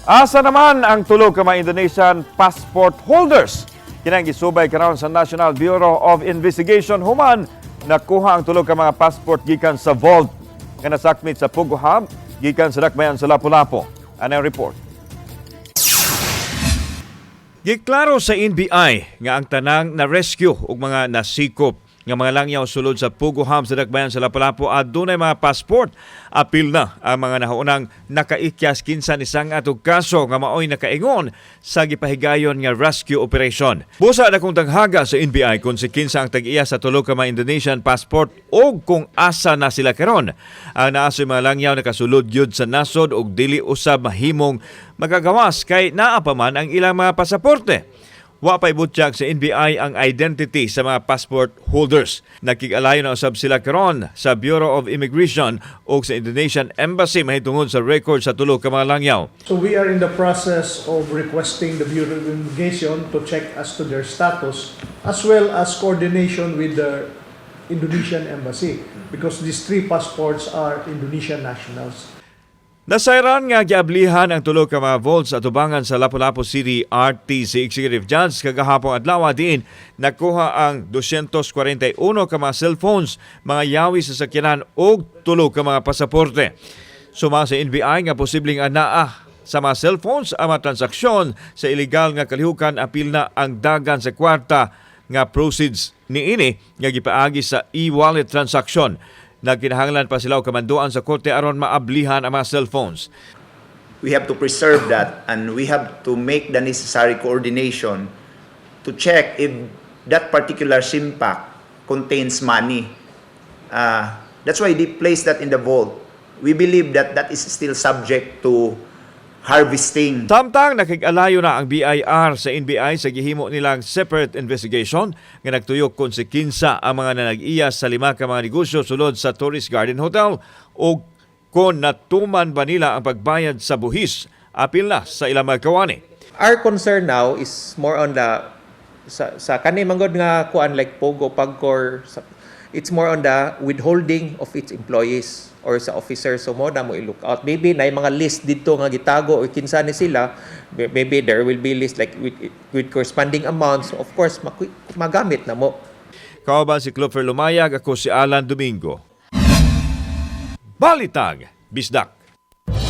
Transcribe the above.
Asa naman ang tulo ka mga Indonesian passport holders? Kinang Gisubay karon sa National Bureau of Investigation human nakuha ang tulo ka mga passport gikan sa vault nga nasakmit sa POGO hub gikan sa dakbayan sa Lapu-Lapu. Ano ang report? Giklaro sa NBI nga ang tanang na rescue ug mga nasikop nga mga langyaw sulod sa POGO hub sa dakbayan sa Lapu-Lapu adunay mga passport. Apil na ang mga nahaunang nakaikyas kinsa ni sang atog kaso nga maoy nakaingon sa gipahigayon nga rescue operation. Busa na kung tanghaga sa NBI kung si kinsa ang tag-iya sa tulo ka mga Indonesian passport o kung asa na sila karon. Ang naasoy mga langyaw nakasulod yun sa nasod og dili usab mahimong magagawas kay naa pa man ang ilang mga pasaporte. Wa pay butyag sa NBI ang identity sa mga passport holders. Nakig-alayon na usab sila karon sa Bureau of Immigration o sa Indonesian Embassy mahitungod sa record sa tulo ka mga langyaw. So we are in the process of requesting the Bureau of Immigration to check as to their status as well as coordination with the Indonesian Embassy because these three passports are Indonesian nationals. Nasayran nga giablihan ang tulo ka mga vaults at tubangan sa Lapu-Lapu City RTC Executive Judge kagahapon adlaw din nakuha ang 241 ka mga cellphones, mga yawi sa sakyanan o tulo ka mga pasaporte. Suma sa NBI nga posibleng anaa sa mga cellphones ang mga transaksyon sa illegal nga kalihukan apil na ang dagan sa kwarta nga proceeds niini nga gipaagi sa e-wallet transaction. Nagkinahanglan pa sila o kamanduan sa korte aron maablihan ang mga cellphones. We have to preserve that and we have to make the necessary coordination to check if that particular SIM pack contains money. That's why they place that in the vault. We believe that that is still subject to harvesting. Samtang nakig-alayon na ang BIR sa NBI sa gihimo nilang separate investigation nga nagtuyok kung si kinsa ang mga nanag-iya sa 5 ka mga negosyo sulod sa Tourist Garden Hotel o kung natuman ba nila ang pagbayad sa buhis apil na sa ilang mga kawani. Our concern now is more on the sa kanhi manggod nga kuan like POGO, PAGCOR, it's more on the withholding of its employees or sa officers. So mo na mo i-look out. Maybe na mga list dito nga gitago o kinsa ni sila. Maybe there will be list like with corresponding amounts. So of course, magamit na mo. Kauban si Clover Lumayag, ako si Alan Domingo. Balitang Bisdak.